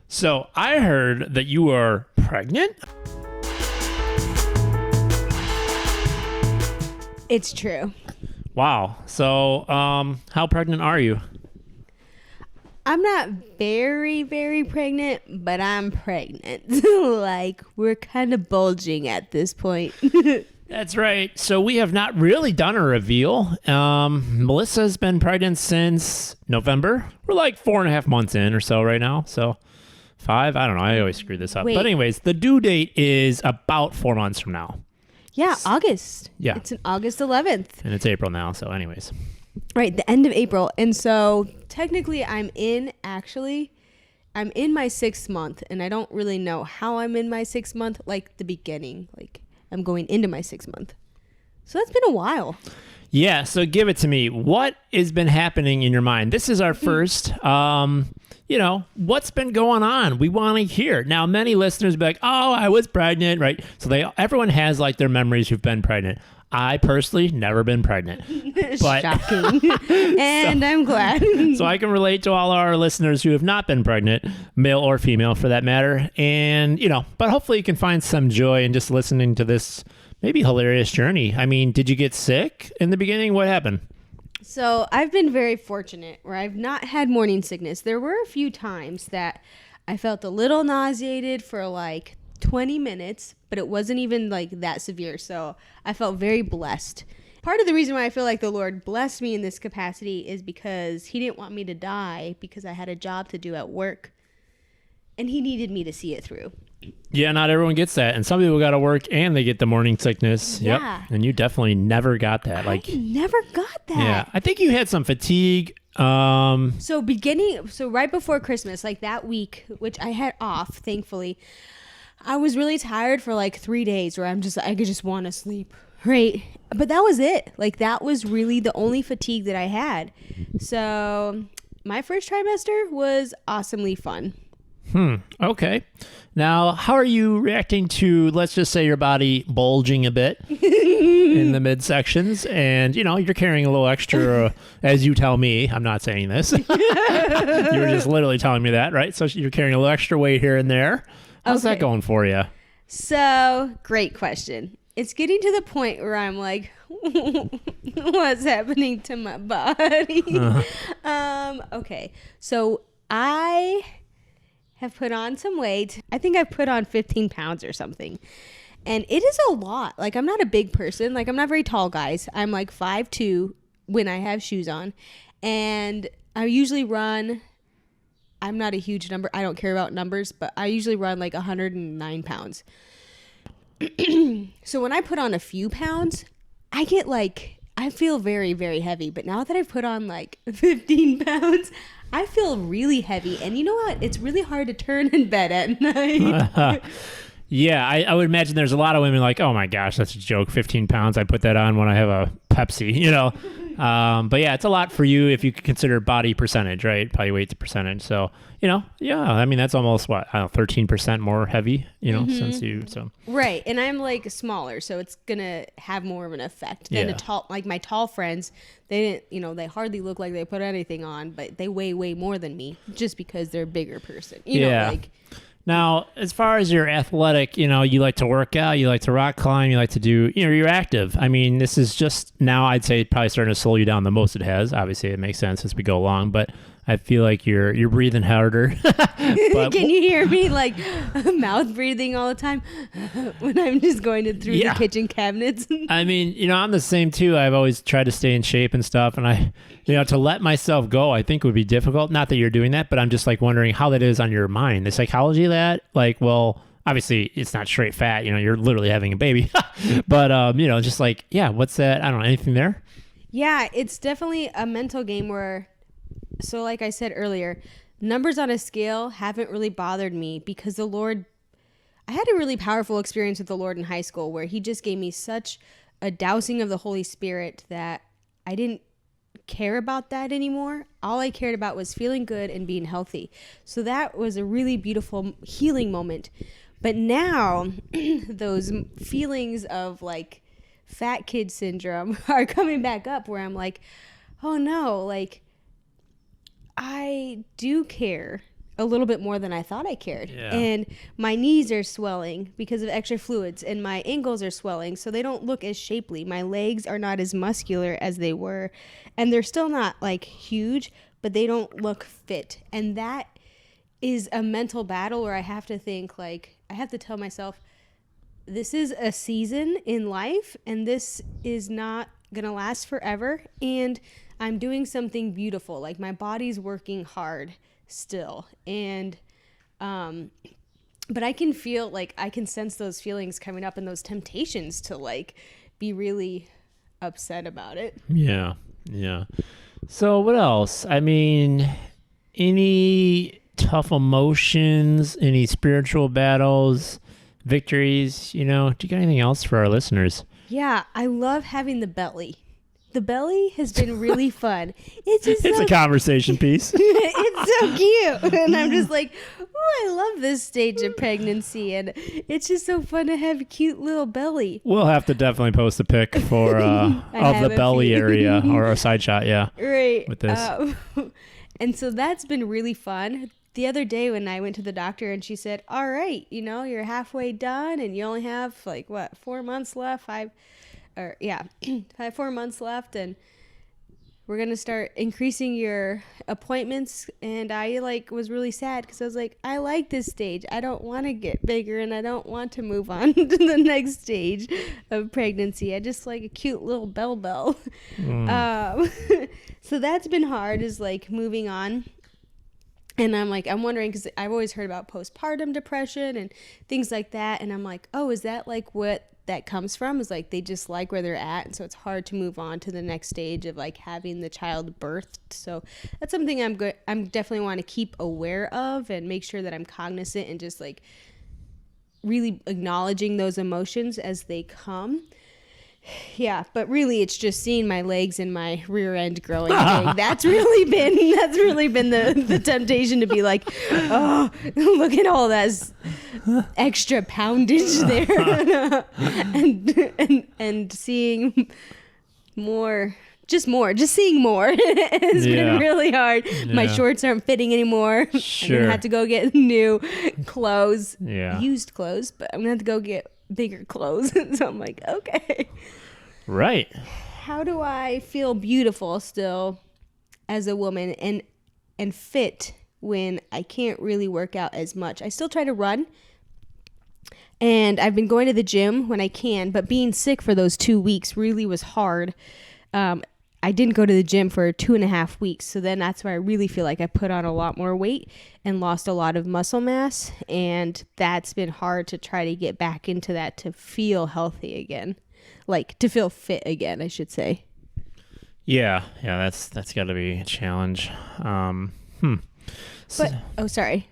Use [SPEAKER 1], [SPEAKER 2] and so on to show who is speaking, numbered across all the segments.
[SPEAKER 1] So I heard that you are pregnant.
[SPEAKER 2] It's true.
[SPEAKER 1] Wow. So how pregnant are you?
[SPEAKER 2] I'm not very, very pregnant, but I'm pregnant. Like, we're kind of bulging at this point.
[SPEAKER 1] That's right. So we have not really done a reveal. Melissa's been pregnant since November. We're like 4.5 months in or so right now. So 5, I don't know. I always screw this up.
[SPEAKER 2] Wait.
[SPEAKER 1] But anyways, the due date is about 4 months from now.
[SPEAKER 2] Yeah, August.
[SPEAKER 1] Yeah.
[SPEAKER 2] It's an August 11th.
[SPEAKER 1] And it's April now. So anyways.
[SPEAKER 2] Right, the end of April. And so technically I'm in my 6th month, and I don't really know how I'm in my 6th month, like the beginning. Like, I'm going into my 6th month. So that's been a while.
[SPEAKER 1] Yeah, so give it to me. What has been happening in your mind? This is our first, what's been going on? We want to hear. Now, many listeners be like, oh, I was pregnant, right? So everyone has like their memories who've been pregnant. I personally never been pregnant. But
[SPEAKER 2] shocking. And I'm glad.
[SPEAKER 1] So I can relate to all our listeners who have not been pregnant, male or female for that matter. And, but hopefully you can find some joy in just listening to this maybe hilarious journey. I mean, did you get sick in the beginning? What happened?
[SPEAKER 2] So I've been very fortunate where I've not had morning sickness. There were a few times that I felt a little nauseated for like 20 minutes, but it wasn't even like that severe. So I felt very blessed. Part of the reason why I feel like the Lord blessed me in this capacity is because he didn't want me to die because I had a job to do at work, and he needed me to see it through.
[SPEAKER 1] Yeah, not everyone gets that. And some people got to work and they get the morning sickness.
[SPEAKER 2] Yeah.
[SPEAKER 1] Yep. And you definitely never got that.
[SPEAKER 2] I never got that.
[SPEAKER 1] Yeah. I think you had some fatigue.
[SPEAKER 2] So right before Christmas, like that week, which I had off, thankfully, I was really tired for like 3 days where I could just want to sleep. Right. But that was it. Like, that was really the only fatigue that I had. So my first trimester was awesomely fun.
[SPEAKER 1] Okay. Now, how are you reacting to, let's just say, your body bulging a bit in the midsections, and, you're carrying a little extra, as you tell me. I'm not saying this. You were just literally telling me that, right? So you're carrying a little extra weight here and there. How's that going for you?
[SPEAKER 2] So, great question. It's getting to the point where I'm like, what's happening to my body? Okay. So I have put on some weight. I think I've put on 15 pounds or something. And it is a lot. Like, I'm not a big person. Like, I'm not very tall, guys. I'm like 5'2" when I have shoes on. And I usually run, I'm not a huge number. I don't care about numbers, but I usually run like 109 pounds. So when I put on a few pounds, I feel very, very heavy. But now that I've put on like 15 pounds, I feel really heavy. And you know what? It's really hard to turn in bed at night.
[SPEAKER 1] Yeah, I would imagine there's a lot of women like, oh my gosh, that's a joke. 15 pounds. I put that on when I have a Pepsi, But yeah, it's a lot for you if you consider body percentage, right? Body weight to percentage. So, yeah, I mean, that's almost 13% more heavy, since so.
[SPEAKER 2] Right. And I'm like smaller, so it's going to have more of an effect than my tall friends. They didn't, they hardly look like they put anything on, but they weigh way more than me just because they're a bigger person.
[SPEAKER 1] Now, as far as your athletic, you like to work out, you like to rock climb, you like to do, you're active. I mean, this is just now, I'd say, probably starting to slow you down the most it has. Obviously, it makes sense as we go along, but I feel like you're breathing harder.
[SPEAKER 2] Can you hear me like mouth breathing all the time when I'm just going through the kitchen cabinets?
[SPEAKER 1] I mean, I'm the same too. I've always tried to stay in shape and stuff, and to let myself go, I think would be difficult. Not that you're doing that, but I'm just like wondering how that is on your mind. The psychology of that, like, well, obviously it's not straight fat. You're literally having a baby, but just like, yeah, what's that? I don't know, anything there?
[SPEAKER 2] Yeah, it's definitely a mental game where. So like I said earlier, numbers on a scale haven't really bothered me because I had a really powerful experience with the Lord in high school where he just gave me such a dousing of the Holy Spirit that I didn't care about that anymore. All I cared about was feeling good and being healthy. So that was a really beautiful healing moment. But now those feelings of like fat kid syndrome are coming back up where I'm like, oh no, like, I do care a little bit more than I thought I cared.
[SPEAKER 1] Yeah.
[SPEAKER 2] And my knees are swelling because of extra fluids, and my ankles are swelling, so they don't look as shapely. My legs are not as muscular as they were, and they're still not like huge, but they don't look fit. And that is a mental battle where I have to think, like, I have to tell myself, this is a season in life, and this is not gonna last forever, and I'm doing something beautiful. Like, my body's working hard still, and but I can feel, like, I can sense those feelings coming up and those temptations to, like, be really upset about it.
[SPEAKER 1] Yeah. So what else? I mean, any tough emotions, any spiritual battles, victories, do you got anything else for our listeners?
[SPEAKER 2] Yeah, I love having the belly. The belly has been really fun. It's
[SPEAKER 1] a conversation piece.
[SPEAKER 2] It's so cute. And I'm just like, oh, I love this stage of pregnancy. And it's just so fun to have a cute little belly.
[SPEAKER 1] We'll have to definitely post a pic for of the belly area or a side shot. Yeah.
[SPEAKER 2] Right.
[SPEAKER 1] With this.
[SPEAKER 2] And so that's been really fun. The other day when I went to the doctor and she said, all right, you're halfway done and you only have 4 months left, 4 months left, and we're going to start increasing your appointments. And I was really sad because I was like, I like this stage. I don't want to get bigger, and I don't want to move on to the next stage of pregnancy. I just like a cute little bell. So that's been hard, is moving on. And I'm wondering, because I've always heard about postpartum depression and things like that. And I'm like, oh, is that what that comes from? Is they just like where they're at. And so it's hard to move on to the next stage of having the child birthed. So that's something I'm definitely want to keep aware of and make sure that I'm cognizant and just really acknowledging those emotions as they come. Yeah, but really it's just seeing my legs and my rear end growing big. That's really been the temptation to be like, oh, look at all that extra poundage there. and seeing just seeing more has been really hard. Yeah. My shorts aren't fitting anymore.
[SPEAKER 1] Sure.
[SPEAKER 2] I'm gonna have to go get new clothes, used clothes, but I'm gonna have to go get bigger clothes. So I'm like, okay,
[SPEAKER 1] right,
[SPEAKER 2] how do I feel beautiful still as a woman and fit when I can't really work out as much? I still try to run, and I've been going to the gym when I can, but being sick for those 2 weeks really was hard. I didn't go to the gym for 2.5 weeks. So then that's where I really feel like I put on a lot more weight and lost a lot of muscle mass. And that's been hard to try to get back into that, to feel healthy again, to feel fit again, I should say. Yeah,
[SPEAKER 1] that's got to be a challenge.
[SPEAKER 2] But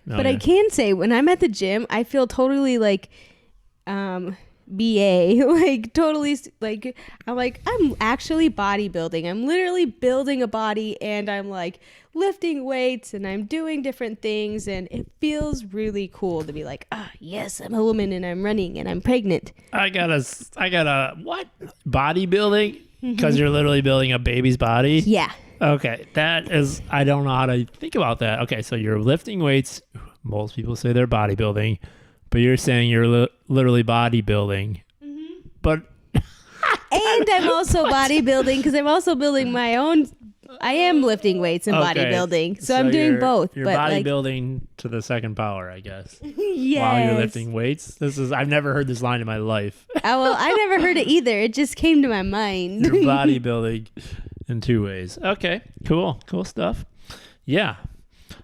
[SPEAKER 2] I can say when I'm at the gym, I feel totally BA, totally, I'm actually bodybuilding. I'm literally building a body, and I'm lifting weights, and I'm doing different things, and it feels really cool to be yes, I'm a woman, and I'm running, and I'm pregnant.
[SPEAKER 1] I gotta what? Bodybuilding? Because you're literally building a baby's body?
[SPEAKER 2] Yeah.
[SPEAKER 1] Okay, that is, I don't know how to think about that. Okay, so you're lifting weights. Most people say they're bodybuilding. But you're saying you're literally bodybuilding. Mm-hmm. But
[SPEAKER 2] and I'm also bodybuilding because I'm also building my own. I am lifting weights and bodybuilding, so I'm doing both.
[SPEAKER 1] You're bodybuilding to the second power, I guess.
[SPEAKER 2] Yes.
[SPEAKER 1] While you're lifting weights. I've never heard this line in my life.
[SPEAKER 2] Well, I never heard it either. It just came to my mind.
[SPEAKER 1] You're bodybuilding in 2 ways. Okay, cool stuff. Yeah.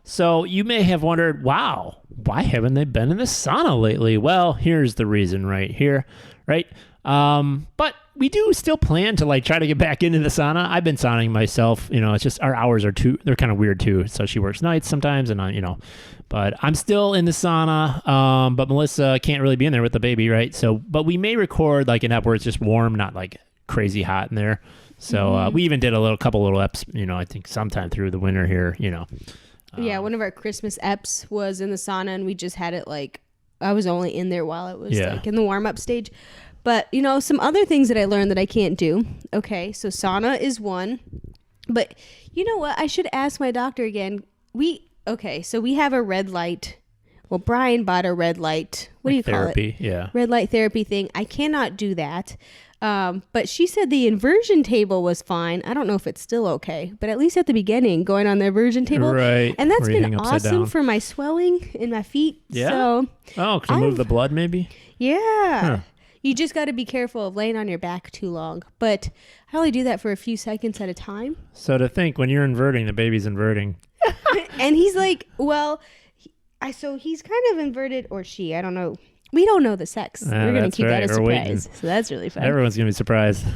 [SPEAKER 1] So you may have wondered, wow, why haven't they been in the sauna lately? Well, here's the reason right here, right? But we do still plan to try to get back into the sauna. I've been sauning myself. It's just our hours are they're kind of weird too. So she works nights sometimes, and but I'm still in the sauna. But Melissa can't really be in there with the baby, right? So, but we may record an ep where it's just warm, not crazy hot in there. So we even did a couple little eps, I think sometime through the winter here,
[SPEAKER 2] Yeah, one of our Christmas eps was in the sauna, and we just had it I was only in there while it was in the warm-up stage. But, some other things that I learned that I can't do. Okay, so sauna is one. But you know what? I should ask my doctor again. okay, so we have a red light. Well, Brian bought a red light. What do you call
[SPEAKER 1] therapy,
[SPEAKER 2] it?
[SPEAKER 1] Yeah.
[SPEAKER 2] Red light therapy thing. I cannot do that. But she said the inversion table was fine. I don't know if it's still okay, but at least at the beginning, going on the inversion table.
[SPEAKER 1] Right.
[SPEAKER 2] And that's
[SPEAKER 1] where you
[SPEAKER 2] been
[SPEAKER 1] hang upside
[SPEAKER 2] awesome
[SPEAKER 1] down.
[SPEAKER 2] for my swelling in my feet.
[SPEAKER 1] Yeah?
[SPEAKER 2] So,
[SPEAKER 1] Oh, can you move the blood maybe?
[SPEAKER 2] yeah.
[SPEAKER 1] Huh.
[SPEAKER 2] You just got to be careful of laying on your back too long. But I only do that for a few seconds at a time.
[SPEAKER 1] So to think, when you're inverting, the baby's inverting.
[SPEAKER 2] And he's like, well, so he's kind of inverted, or she, I don't know. We don't know the sex. We're going to keep that a surprise. So that's really fun.
[SPEAKER 1] Everyone's going to be surprised.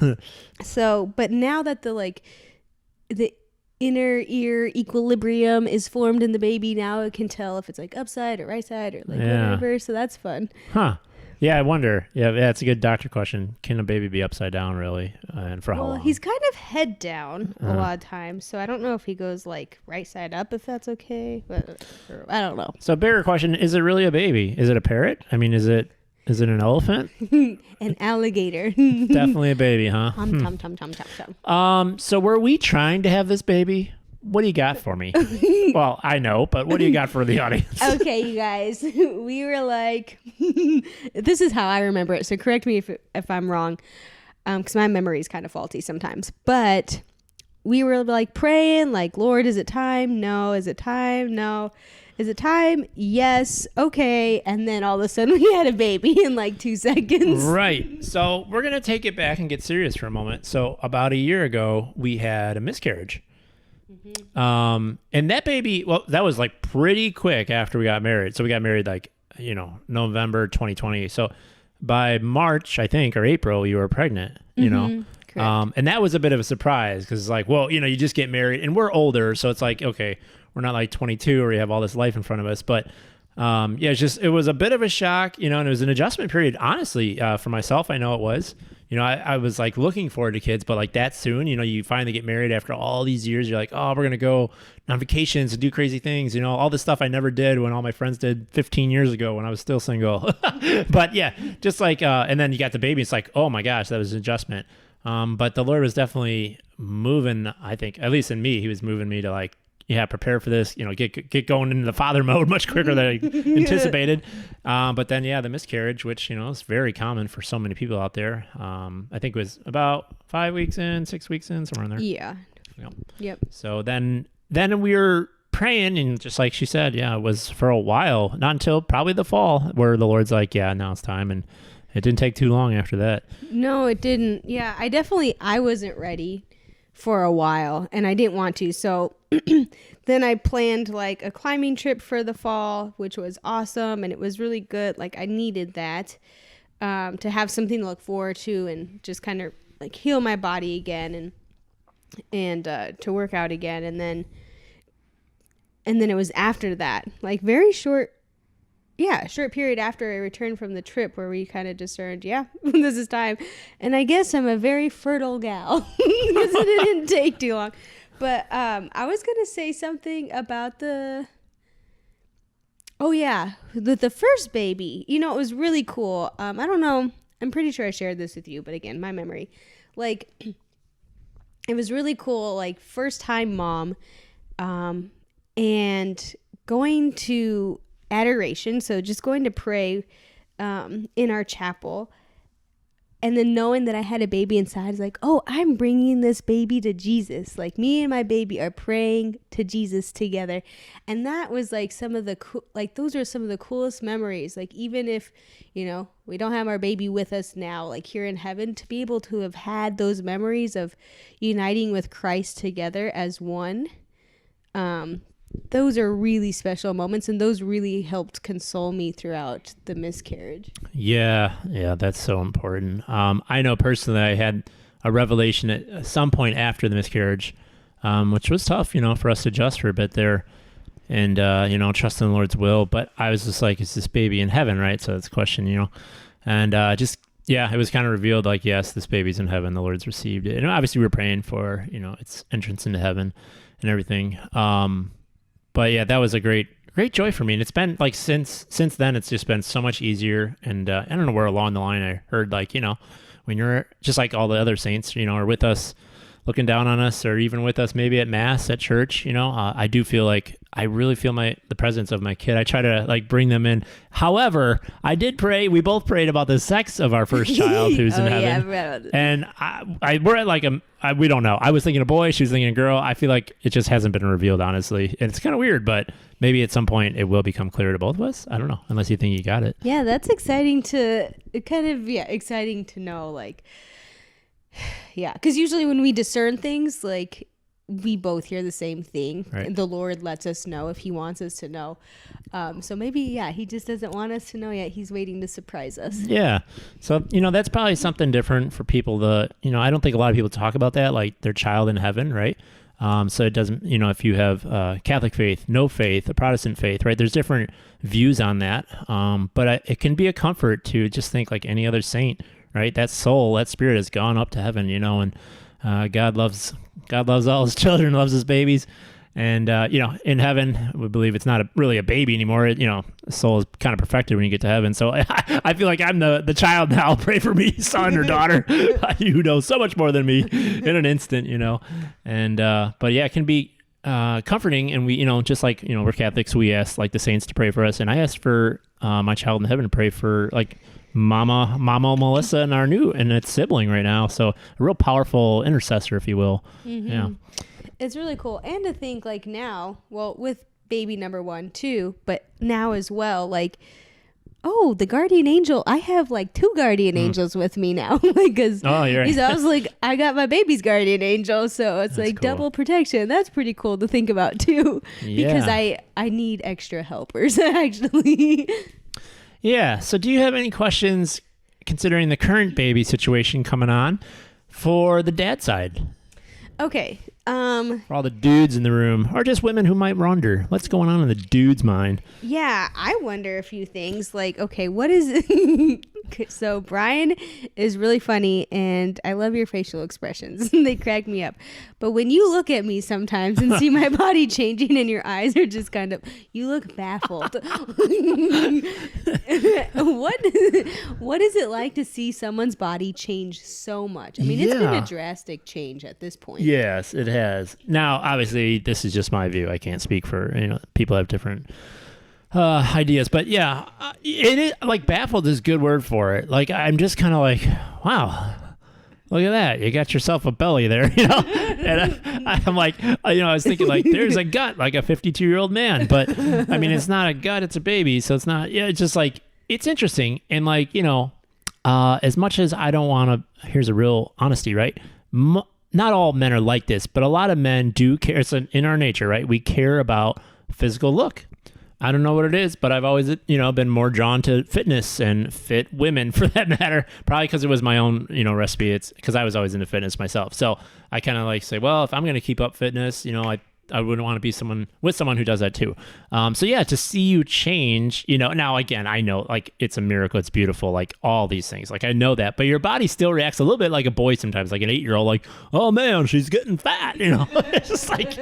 [SPEAKER 2] So, but now that the inner ear equilibrium is formed in the baby, now it can tell if it's like upside or right side or like whatever. So that's fun.
[SPEAKER 1] Huh. Yeah, I wonder. Yeah, it's a good doctor question. Can a baby be upside down, really? And for how long?
[SPEAKER 2] He's kind of head down a lot of times. So I don't know if he goes like right side up, if that's okay. But I don't know.
[SPEAKER 1] So bigger question, is it really a baby? Is it a parrot? I mean, is it an elephant?
[SPEAKER 2] An alligator.
[SPEAKER 1] Definitely a baby, huh? So were we trying to have this baby? What do you got for me? Well, I know, but what do you got for the audience?
[SPEAKER 2] Okay, you guys. We were like, this is how I remember it. So correct me if I'm wrong, because my memory is kind of faulty sometimes. But we were like praying, like, Lord, is it time? No. Is it time? No. Is it time? Yes. Okay. And then all of a sudden we had a baby in like 2 seconds.
[SPEAKER 1] Right. So we're going to take it back and get serious for a moment. So about a year ago, we had a miscarriage. And that baby, well, that was like pretty quick after we got married. So we got married like, November 2020. So by March, I think, or April, you were pregnant, you know?
[SPEAKER 2] Correct.
[SPEAKER 1] And that was a bit of a surprise because it's like, well, you just get married and we're older. So it's like, okay, we're not like 22 or we have all this life in front of us. But it was a bit of a shock, and it was an adjustment period. Honestly, for myself, I know it was. I was like looking forward to kids, but like that soon, you finally get married after all these years. You're like, oh, we're going to go on vacations and do crazy things, all this stuff I never did when all my friends did 15 years ago when I was still single. But yeah, just like, and then you got the baby. It's like, oh my gosh, that was an adjustment. But the Lord was definitely moving, I think, at least in me, he was moving me to like, prepare for this, get going into the father mode much quicker than I anticipated. But then, the miscarriage, which, is very common for so many people out there. I think it was about 5 weeks in, 6 weeks in, somewhere in there.
[SPEAKER 2] Yeah. Yep.
[SPEAKER 1] So then we were praying, and just like she said, it was for a while, not until probably the fall, where the Lord's like, now it's time. And it didn't take too long after that.
[SPEAKER 2] No, it didn't. Yeah, I wasn't ready for a while, and I didn't want to. So then I planned like a climbing trip for the fall, which was awesome, and it was really good. Like I needed that to have something to look forward to and just kind of like heal my body again and to work out again. And then it was after that, like very short period after I returned from the trip where we kind of discerned, this is time. And I guess I'm a very fertile gal because it didn't take too long. But I was going to say something about the first baby. It was really cool. I don't know. I'm pretty sure I shared this with you, but again, my memory. Like, it was really cool, like first time mom, and going to adoration, so just going to pray in our chapel, and then knowing that I had a baby inside is like, oh, I'm bringing this baby to Jesus. Like me and my baby are praying to Jesus together. And that was like those are some of the coolest memories. Like even if, we don't have our baby with us now, like here in heaven, to be able to have had those memories of uniting with Christ together as one, those are really special moments, and those really helped console me throughout the miscarriage.
[SPEAKER 1] Yeah, that's so important. I know personally I had a revelation at some point after the miscarriage, which was tough, for us to adjust for a bit there and, trust in the Lord's will. But I was just like, is this baby in heaven, right? So that's a question, and it was kind of revealed like, yes, this baby's in heaven. The Lord's received it. And obviously we were praying for, its entrance into heaven and everything. But yeah, that was a great joy for me. And it's been like, since then, it's just been so much easier. And I don't know where along the line I heard like, when you're just like all the other saints, are with us, looking down on us or even with us maybe at mass at church, I do feel like I really feel the presence of my kid. I try to like bring them in. However, I did pray. We both prayed about the sex of our first child who's in heaven. Yeah, and we're at like we don't know. I was thinking a boy. She was thinking a girl. I feel like it just hasn't been revealed, honestly. And it's kind of weird, but maybe at some point it will become clear to both of us. I don't know, unless you think you got it.
[SPEAKER 2] Yeah, that's exciting exciting to know. Like, yeah, because usually when we discern things, like we both hear the same thing. Right. The Lord lets us know if he wants us to know. So maybe, he just doesn't want us to know yet. He's waiting to surprise us. Yeah.
[SPEAKER 1] So, that's probably something different for people I don't think a lot of people talk about that, like their child in heaven, right? So it doesn't, if you have Catholic faith, no faith, a Protestant faith, right? There's different views on that. But it can be a comfort to just think like any other saint, right? That soul, that spirit has gone up to heaven, and God loves all his children, loves his babies. And, in heaven, we believe it's not really a baby anymore. The soul is kind of perfected when you get to heaven. So I feel like I'm the child now. Pray for me, son or daughter. You know so much more than me in an instant, And, but yeah, it can be comforting. And we, just like, we're Catholics, we ask like the saints to pray for us. And I asked for my child in heaven to pray for like Mama Melissa and its sibling right now. So a real powerful intercessor, if you will. Mm-hmm. Yeah.
[SPEAKER 2] It's really cool. And to think like now, well, with baby number 1 too, but now as well, like, oh, the guardian angel, I have like 2 guardian angels with me now. Because I was like, I got my baby's guardian angel. So it's That's like cool. Double protection. That's pretty cool to think about too. Yeah. Because I need extra helpers actually.
[SPEAKER 1] Yeah. So do you have any questions considering the current baby situation coming on for the dad side?
[SPEAKER 2] Okay.
[SPEAKER 1] For all the dudes in the room, or just women who might wonder what's going on in the dude's mind.
[SPEAKER 2] Yeah, I wonder a few things. Like, okay, what is it? So Brian is really funny, and I love your facial expressions. They crack me up. But when you look at me sometimes and see my body changing, and your eyes are just kind of, you look baffled. What is it like to see someone's body change so much? I mean, it's been a drastic change at this point.
[SPEAKER 1] Yes, it has. Now, obviously, this is just my view. I can't speak for, people have different ideas, but yeah, it is like baffled is a good word for it. Like, I'm just kind of like, wow, look at that. You got yourself a belly there, and I'm like, I was thinking like, there's a gut, like a 52-year-old man, but I mean, it's not a gut, it's a baby. So it's not, it's just like, it's interesting. And like, as much as I don't want to, here's a real honesty, right? Not all men are like this, but a lot of men do care. It's in our nature, right? We care about physical look. I don't know what it is, but I've always, been more drawn to fitness and fit women for that matter. Probably because it was my own, recipe. It's because I was always into fitness myself. So I kind of like say, well, if I'm going to keep up fitness, I wouldn't want to be with someone who does that too. So yeah, to see you change, now again, I know like it's a miracle. It's beautiful. Like all these things, like I know that, but your body still reacts a little bit like a boy sometimes, like an 8-year-old, like, oh man, she's getting fat, it's just like,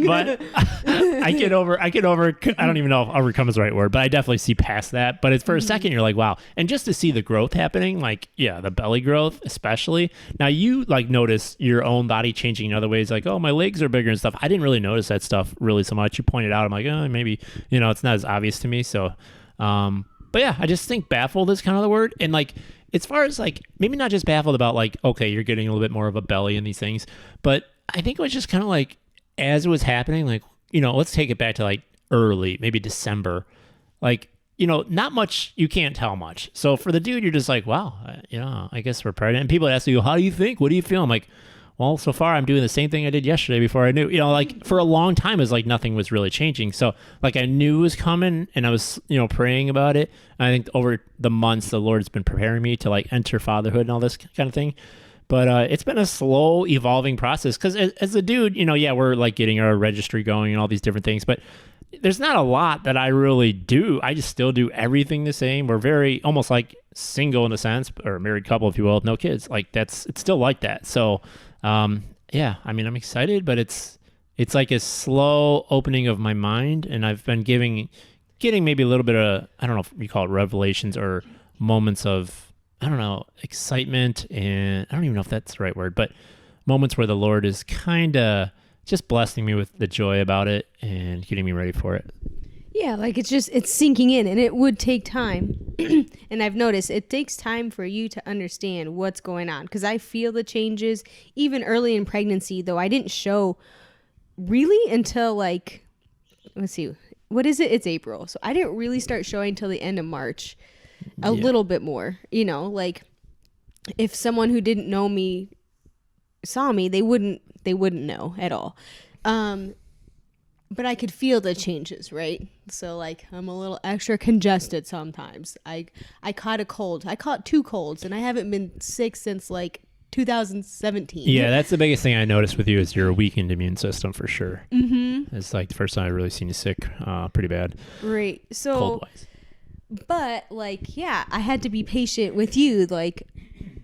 [SPEAKER 1] but I get over, I don't even know if overcome is the right word, but I definitely see past that. But it's for a second, you're like, wow. And just to see the growth happening, like, yeah, the belly growth, especially now you like notice your own body changing in other ways. Like, oh, my legs are bigger and stuff. I didn't really notice that stuff really so much. You pointed out, I'm like, oh, maybe, it's not as obvious to me. So, but yeah, I just think baffled is kind of the word. And like, as far as like, maybe not just baffled about like, okay, you're getting a little bit more of a belly and these things, but I think it was just kind of like, as it was happening, like, let's take it back to like early, maybe December, like, not much, you can't tell much. So for the dude, you're just like, wow, I guess we're pregnant. And people ask you, how do you think? What do you feel? I'm like, well, so far I'm doing the same thing I did yesterday before I knew, like for a long time, it was like nothing was really changing. So like I knew it was coming and I was, praying about it. And I think over the months, the Lord's been preparing me to like enter fatherhood and all this kind of thing. But it's been a slow evolving process because as a dude, we're like getting our registry going and all these different things, but there's not a lot that I really do. I just still do everything the same. We're very almost like single in a sense, or a married couple, if you will, with no kids. Like it's still like that. So yeah, I mean, I'm excited, but it's like a slow opening of my mind. And I've been getting maybe a little bit of, I don't know if you call it revelations or moments of, I don't know, excitement. And I don't even know if that's the right word, but moments where the Lord is kind of just blessing me with the joy about it and getting me ready for it.
[SPEAKER 2] Yeah, like it's sinking in, and it would take time. And I've noticed it takes time for you to understand what's going on, because I feel the changes even early in pregnancy, though I didn't show really until like, let's see, what is it? It's April. So I didn't really start showing till the end of March, a little bit more, like if someone who didn't know me saw me, they wouldn't know at all. But I could feel the changes, right? So like I'm a little extra congested sometimes. I caught a cold. I caught 2 colds, and I haven't been sick since like 2017.
[SPEAKER 1] Yeah, that's the biggest thing I noticed with you is your weakened immune system for sure.
[SPEAKER 2] Mm-hmm.
[SPEAKER 1] It's like the first time I've really seen you sick pretty bad.
[SPEAKER 2] Right. So,
[SPEAKER 1] cold-wise.
[SPEAKER 2] But like, yeah, I had to be patient with you. Like,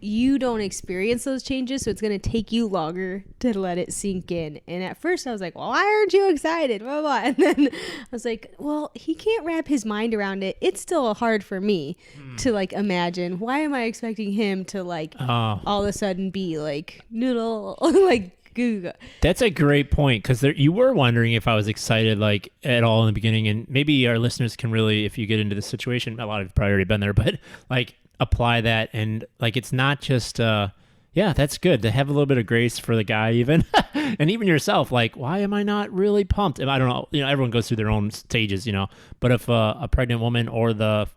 [SPEAKER 2] you don't experience those changes, so it's going to take you longer to let it sink in. And at first I was like, well, why aren't you excited? Blah, blah. And then I was like, well, he can't wrap his mind around it. It's still hard for me to like imagine. Why am I expecting him to like all of a sudden be like noodle, like goo?
[SPEAKER 1] That's a great point, because you were wondering if I was excited like at all in the beginning, and maybe our listeners can really, if you get into this situation, a lot of you have probably already been there, but like apply that. And like it's not just that's good to have a little bit of grace for the guy even and even yourself, like, why am I not really pumped? And I don't know, everyone goes through their own stages, but if a pregnant woman or the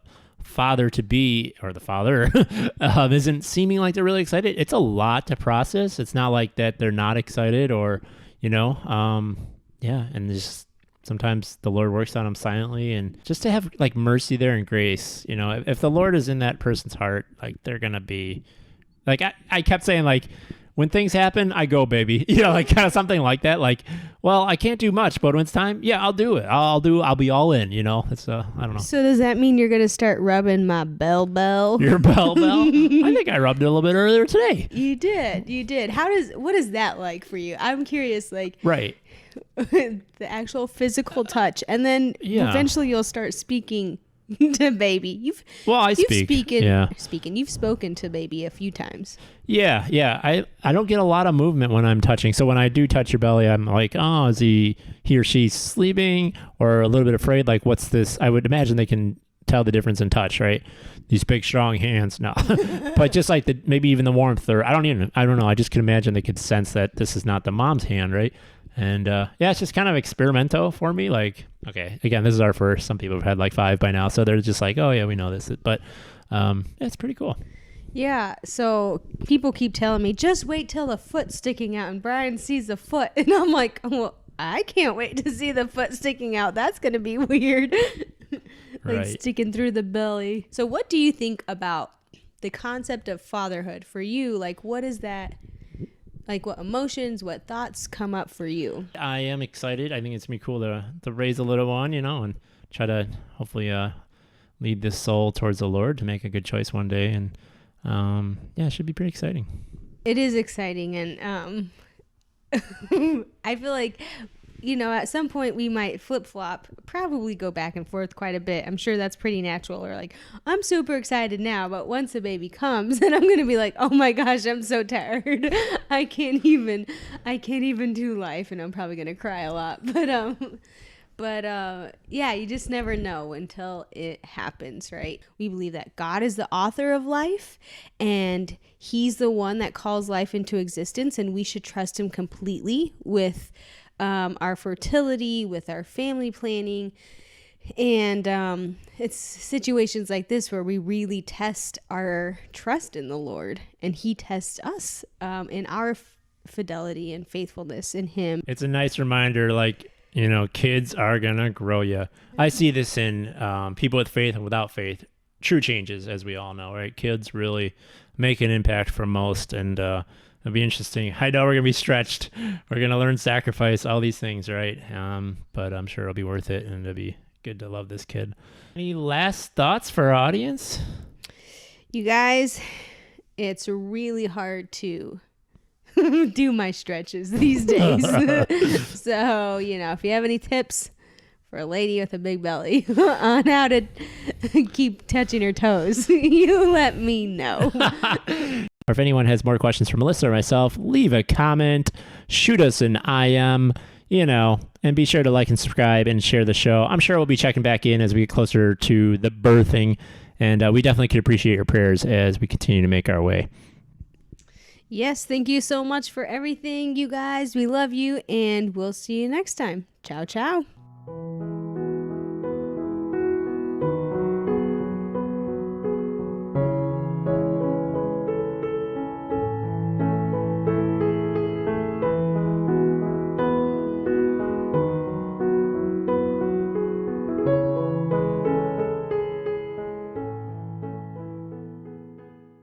[SPEAKER 1] father to be or the father isn't seeming like they're really excited, it's a lot to process. It's not like that they're not excited or and just sometimes the Lord works on them silently, and just to have like mercy there and grace, if the Lord is in that person's heart, like they're going to be like, I kept saying like, when things happen, I go, baby, like kind of something like that. Like, well, I can't do much, but when it's time, yeah, I'll do it. I'll be all in, it's I don't know.
[SPEAKER 2] So does that mean you're going to start rubbing my bell?
[SPEAKER 1] Your bell? I think I rubbed it a little bit earlier today.
[SPEAKER 2] You did. What is that like for you? I'm curious, like,
[SPEAKER 1] right.
[SPEAKER 2] The actual physical touch, and then eventually you'll start speaking to baby. You've spoken to baby a few times. Yeah. I don't get a lot of movement when I'm touching. So when I do touch your belly, I'm like, oh, is he or she sleeping or a little bit afraid? Like, what's this? I would imagine they can tell the difference in touch, right? These big, strong hands. No, but just like maybe even the warmth, or I don't know. I just can imagine they could sense that this is not the mom's hand, right? And it's just kind of experimento for me. Like, okay, again, this is our first. Some people have had like 5 by now, so they're just like, oh yeah, we know this. But it's pretty cool. Yeah. So people keep telling me, just wait till the foot's sticking out, and Brian sees the foot, and I'm like, well, I can't wait to see the foot sticking out. That's gonna be weird, like sticking through the belly. So, what do you think about the concept of fatherhood for you? Like, what is that? Like, what emotions, what thoughts come up for you? I
[SPEAKER 1] am excited. I think it's going to be cool to raise a little one, and try to hopefully lead this soul towards the Lord to make a good choice one day. And it should be pretty exciting.
[SPEAKER 2] It is exciting. And I feel like, at some point we might flip-flop, probably go back and forth quite a bit. I'm sure that's pretty natural. Or like, I'm super excited now, but once the baby comes, then I'm going to be like, oh my gosh, I'm so tired. I can't even do life, and I'm probably going to cry a lot. But you just never know until it happens, right? We believe that God is the author of life, and he's the one that calls life into existence, and we should trust him completely with our fertility, with our family planning. And it's situations like this where we really test our trust in the Lord, and he tests us in our fidelity and faithfulness in him.
[SPEAKER 1] It's a nice reminder, like, kids are gonna grow you. I see this in people with faith and without faith. True changes, as we all know, right? Kids really make an impact for most, and it'll be interesting. I know we're going to be stretched. We're going to learn sacrifice, all these things, right? But I'm sure it'll be worth it, and it'll be good to love this kid. Any last thoughts for our audience?
[SPEAKER 2] You guys, it's really hard to do my stretches these days. So, if you have any tips for a lady with a big belly on how to keep touching her toes, you let me know.
[SPEAKER 1] or if anyone has more questions for Melissa or myself, leave a comment, shoot us an IM, and be sure to like and subscribe and share the show. I'm sure we'll be checking back in as we get closer to the birthing, and we definitely could appreciate your prayers as we continue to make our way.
[SPEAKER 2] Yes, thank you so much for everything, you guys. We love you, and we'll see you next time. Ciao, ciao.